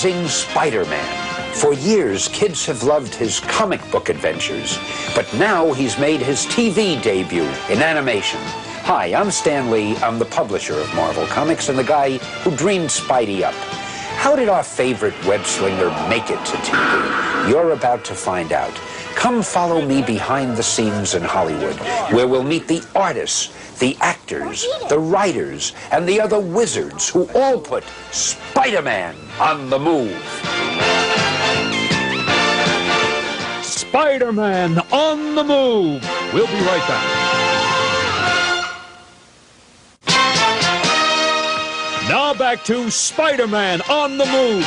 amazing Spider-Man. For years, kids have loved his comic book adventures, but now he's made his TV debut in animation. Hi, I'm Stan Lee. I'm the publisher of Marvel Comics and the guy who dreamed Spidey up. How did our favorite web-slinger make it to TV? You're about to find out. Come follow me behind the scenes in Hollywood, where we'll meet the artists, the actors, the writers, and the other wizards who all put Spider-Man on the move. Spider-Man on the move. We'll be right back. Now back to Spider-Man on the move.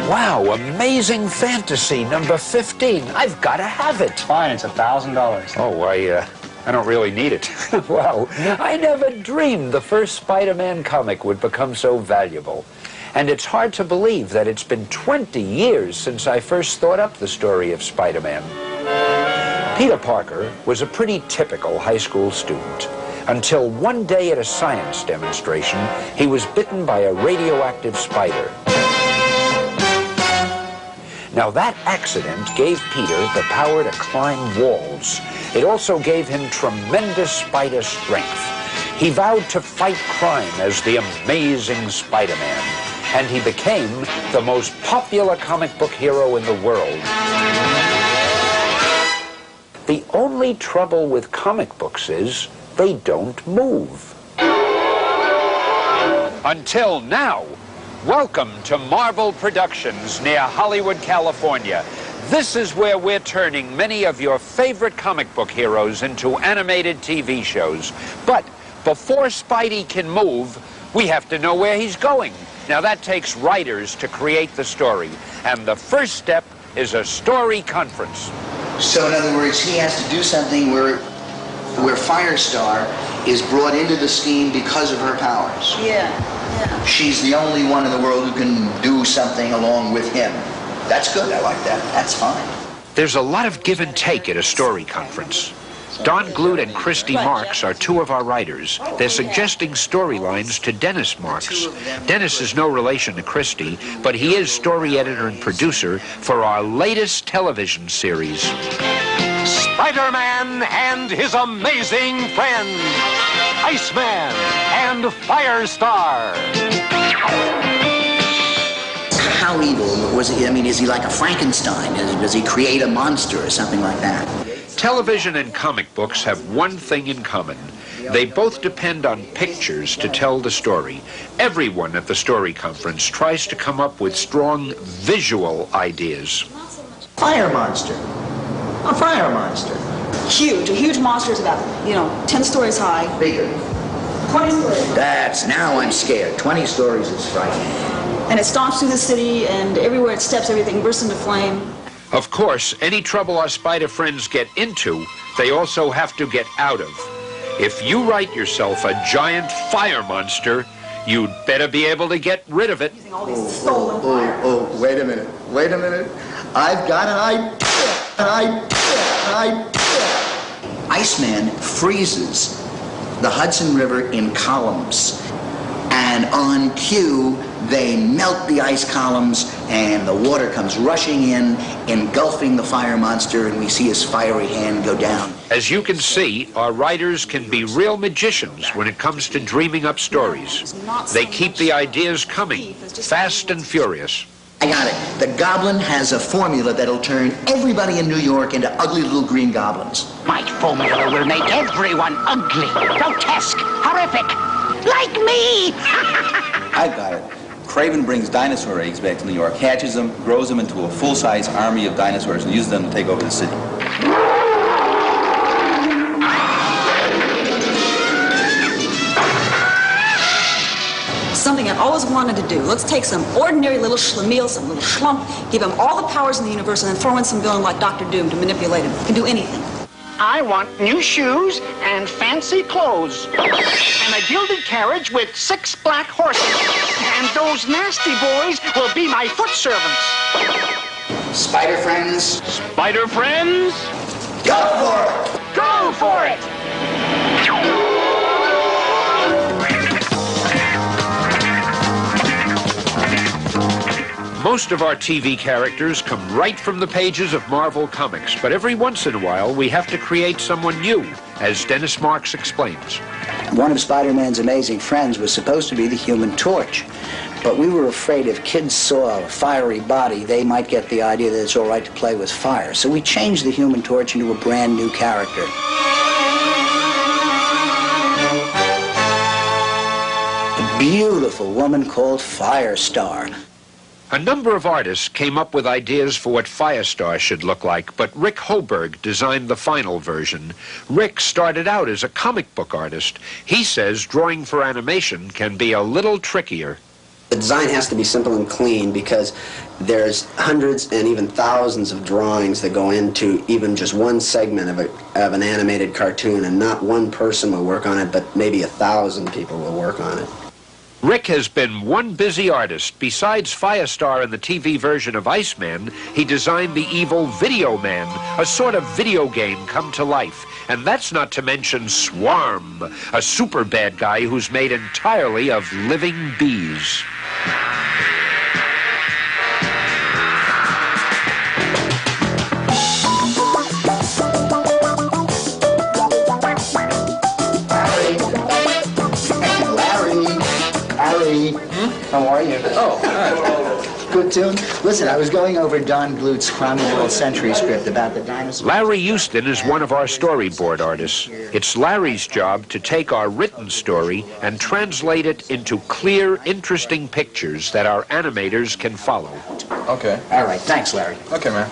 Wow, Amazing Fantasy number 15. I've got to have it. Fine, it's $1,000. Oh, I don't really need it. Wow, I never dreamed the first Spider-Man comic would become so valuable. And it's hard to believe that it's been 20 years since I first thought up the story of Spider-Man. Peter Parker was a pretty typical high school student until one day at a science demonstration, he was bitten by a radioactive spider. Now, that accident gave Peter the power to climb walls. It also gave him tremendous spider strength. He vowed to fight crime as the Amazing Spider-Man, and he became the most popular comic book hero in the world. The only trouble with comic books is they don't move. Until now. Welcome to Marvel Productions near Hollywood, California. This is where we're turning many of your favorite comic book heroes into animated TV shows. But before Spidey can move, we have to know where he's going. Now that takes writers to create the story. And the first step is a story conference. So in other words, he has to do something where Firestar is brought into the scheme because of her powers. Yeah. She's the only one in the world who can do something along with him. That's good, I like that. That's fine. There's a lot of give and take at a story conference. Don Glut and Christy Marks are two of our writers. They're suggesting storylines to Dennis Marks. Dennis is no relation to Christy, but he is story editor and producer for our latest television series. Spider-Man and his amazing friends, Iceman and Firestar. How evil was he? I mean, is he like a Frankenstein? Does he create a monster or something like that? Television and comic books have one thing in common. They both depend on pictures to tell the story. Everyone at the story conference tries to come up with strong visual ideas. Fire monster. A fire monster. Huge. A huge monster is about, 10 stories high. Bigger. 20 stories. Now I'm scared. 20 stories is frightening. And it stomps through the city, and everywhere it steps, everything bursts into flame. Of course, any trouble our spider friends get into, they also have to get out of. If you write yourself a giant fire monster, you'd better be able to get rid of it. Using all these stolen fire. Wait a minute. I've got an idea. Iceman freezes the Hudson River in columns, and on cue, they melt the ice columns, and the water comes rushing in, engulfing the fire monster, and we see his fiery hand go down. As you can see, our writers can be real magicians when it comes to dreaming up stories. They keep the ideas coming, fast and furious. I got it. The Goblin has a formula that'll turn everybody in New York into ugly little green goblins. My formula will make everyone ugly, grotesque, horrific, like me! I got it. Craven brings dinosaur eggs back to New York, hatches them, grows them into a full-size army of dinosaurs, and uses them to take over the city. Something I've always wanted to do. Let's take some ordinary little schlemiel, some little schlump, give him all the powers in the universe, and then throw in some villain like Dr. Doom to manipulate him. He can do anything. I want new shoes and fancy clothes. And a gilded carriage with 6 black horses. And those nasty boys will be my foot servants. Spider friends, Spider friends? go for it! Go for it! Most of our TV characters come right from the pages of Marvel Comics, but every once in a while we have to create someone new, as Dennis Marks explains. One of Spider-Man's amazing friends was supposed to be the Human Torch, but we were afraid if kids saw a fiery body, they might get the idea that it's all right to play with fire. So we changed the Human Torch into a brand new character. A beautiful woman called Firestar. A number of artists came up with ideas for what Firestar should look like, but Rick Hoberg designed the final version. Rick started out as a comic book artist. He says drawing for animation can be a little trickier. The design has to be simple and clean because there's hundreds and even thousands of drawings that go into even just one segment of an animated cartoon, and not one person will work on it, but maybe 1,000 people will work on it. Rick has been one busy artist. Besides Firestar in the TV version of Iceman, he designed the evil Video Man, a sort of video game come to life. And that's not to mention Swarm, a super bad guy who's made entirely of living bees. How are you? Oh, hi. Good tune. Listen, I was going over Don Blut's Crime of the World Century script about the dinosaurs. Larry Houston is one of our storyboard artists. It's Larry's job to take our written story and translate it into clear, interesting pictures that our animators can follow. Okay. All right, thanks, Larry. Okay, man.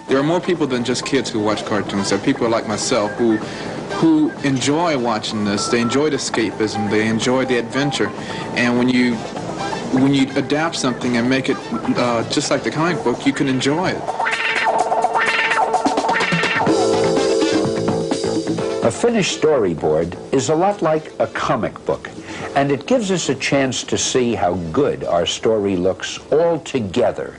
There are more people than just kids who watch cartoons. There are people like myself who enjoy watching this. They enjoy the escapism. They enjoy the adventure. And when you adapt something and make it just like the comic book, you can enjoy it. A finished storyboard is a lot like a comic book, and it gives us a chance to see how good our story looks all together.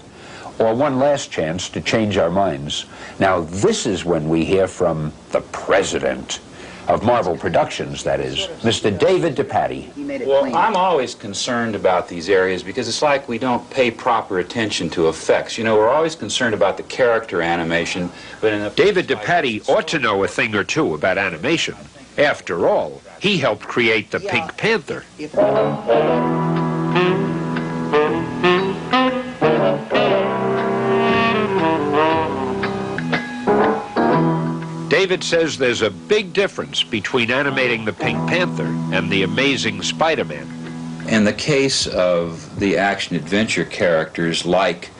Or one last chance to change our minds. Now, this is when we hear from the president of Marvel Productions, that is, Mr. David DePatie. Well, I'm always concerned about these areas because it's like we don't pay proper attention to effects. You know, we're always concerned about the character animation, but in the... David DePatie ought to know a thing or two about animation. After all, he helped create the Pink Panther. David says there's a big difference between animating the Pink Panther and the Amazing Spider-Man. In the case of the action-adventure characters like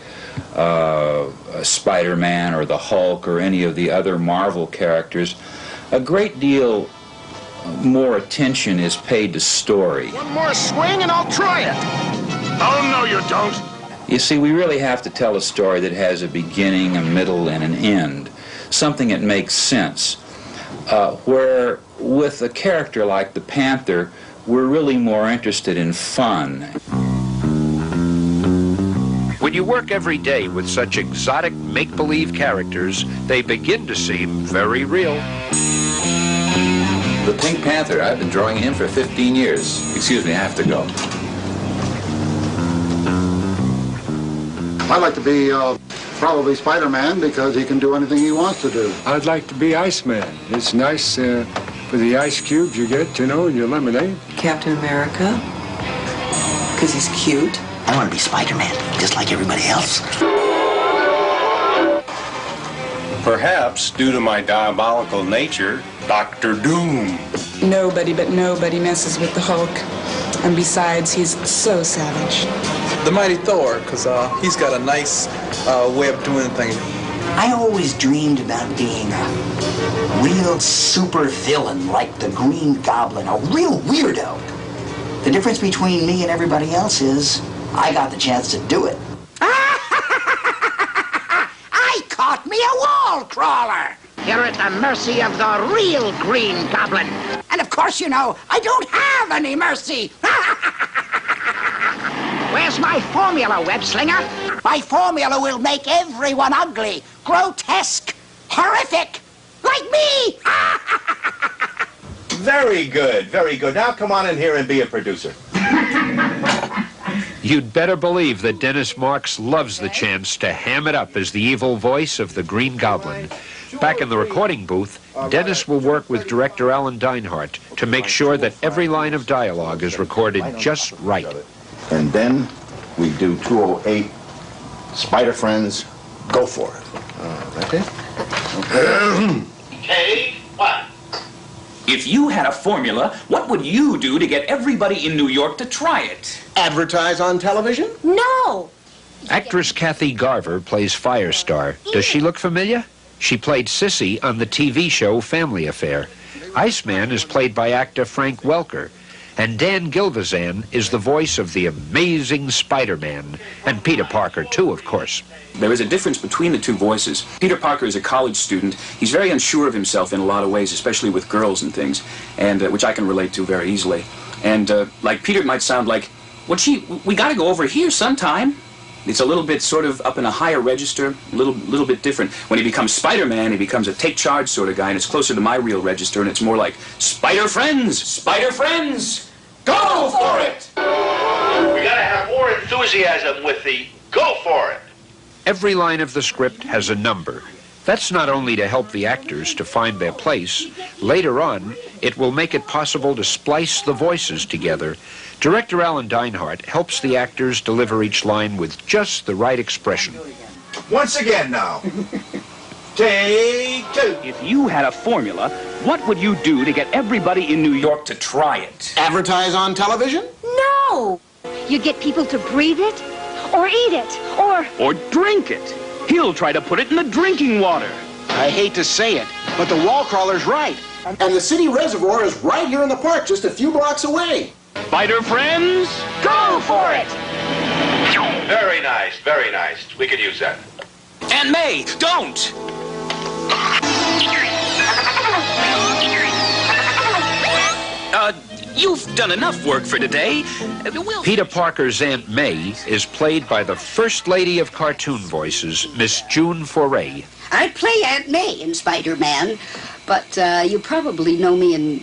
Spider-Man or the Hulk or any of the other Marvel characters, a great deal more attention is paid to story. One more swing and I'll try it. Oh, no, you don't. You see, we really have to tell a story that has a beginning, a middle, and an end. Something that makes sense. Where with a character like the Panther, we're really more interested in fun. When you work every day with such exotic make-believe characters, they begin to seem very real. The Pink Panther, I've been drawing him for 15 years. Excuse me, I have to go. I'd like to be probably Spider-Man because he can do anything he wants to do. I'd like to be Iceman. It's nice for the ice cubes you get, you know, in your lemonade. Captain America, because he's cute. I want to be Spider-Man, just like everybody else. Perhaps, due to my diabolical nature, Dr. Doom. Nobody but nobody messes with the Hulk. And besides, he's so savage. The Mighty Thor, because he's got a nice way of doing things. I always dreamed about being a real super villain like the Green Goblin, a real weirdo. The difference between me and everybody else is I got the chance to do it. I caught me a wall crawler. You're at the mercy of the real Green Goblin. And of course, you know, I don't have any mercy. Where's my formula, web slinger? My formula will make everyone ugly, grotesque, horrific, like me. Very good, very good. Now come on in here and be a producer. You'd better believe that Dennis Marks loves the chance to ham it up as the evil voice of the Green Goblin. Back in the recording booth, Dennis will work with director Alan Dinehart to make sure that every line of dialogue is recorded just right. And then we do 208, Spider Friends, go for it. That's it? Okay. Take one. If you had a formula, what would you do to get everybody in New York to try it? Advertise on television? No! Actress Kathy Garver plays Firestar. Does she look familiar? She played Sissy on the TV show Family Affair. Iceman is played by actor Frank Welker. And Dan Gilvezan is the voice of the amazing Spider-Man. And Peter Parker, too, of course. There is a difference between the two voices. Peter Parker is a college student. He's very unsure of himself in a lot of ways, especially with girls and things, and which I can relate to very easily. And like Peter might sound like, well, gee, we got to go over here sometime. It's a little bit sort of up in a higher register, a little bit different. When he becomes Spider-Man, he becomes a take charge sort of guy, and it's closer to my real register, and it's more like, Spider Friends! Spider Friends! Go for it! We gotta have more enthusiasm with the go for it. Every line of the script has a number. That's not only to help the actors to find their place. Later on, it will make it possible to splice the voices together. Director Alan Dinehart helps the actors deliver each line with just the right expression. Once again now. Take two. If you had a formula, what would you do to get everybody in New York to try it? Advertise on television? No! You get people to breathe it, or eat it, Or drink it. He'll try to put it in the drinking water. I hate to say it, but the wall crawler's right. And the city reservoir is right here in the park, just a few blocks away. Spider Friends, go for it! Very nice, very nice. We could use that. Aunt May, don't! You've done enough work for today. Peter Parker's Aunt May is played by the First Lady of Cartoon Voices, Miss June Foray. I play Aunt May in Spider-Man, but you probably know me in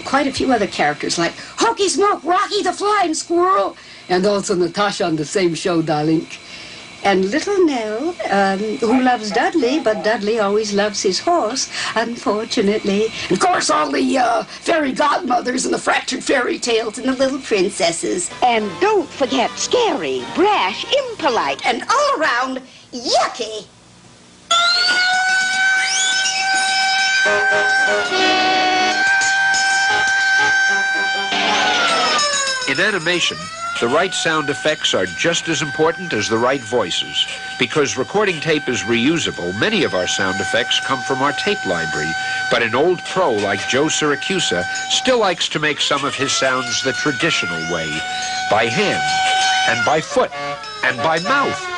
quite a few other characters, like Hokey Smoke, Rocky the Flying Squirrel, and also Natasha on the same show, darling. And Little Nell, who loves Dudley, but Dudley always loves his horse, unfortunately. And of course, all the fairy godmothers and the fractured fairy tales and the little princesses. And don't forget scary, brash, impolite, and all around yucky. In animation, the right sound effects are just as important as the right voices. Because recording tape is reusable, many of our sound effects come from our tape library. But an old pro like Joe Siracusa still likes to make some of his sounds the traditional way, by hand, and by foot, and by mouth.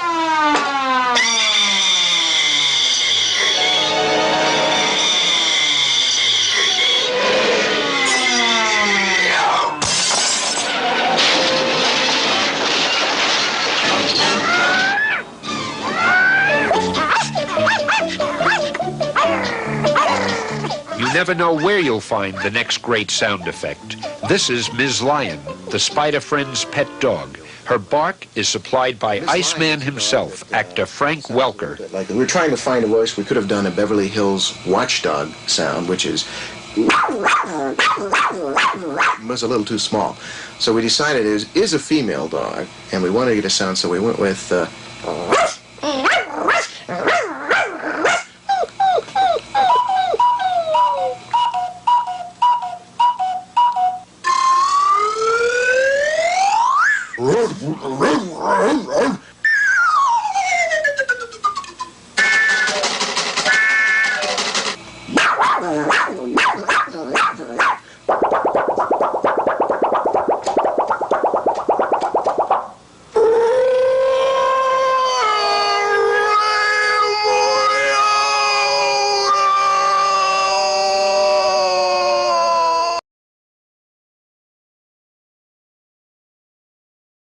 You never know where you'll find the next great sound effect. This is Ms. Lion, the Spider Friend's pet dog. Her bark is supplied by Iceman himself, actor Frank Welker. Like we were trying to find a voice, we could have done a Beverly Hills watchdog sound, which was a little too small. So we decided it is a female dog, and we wanted to get a sound, so we went with Wow.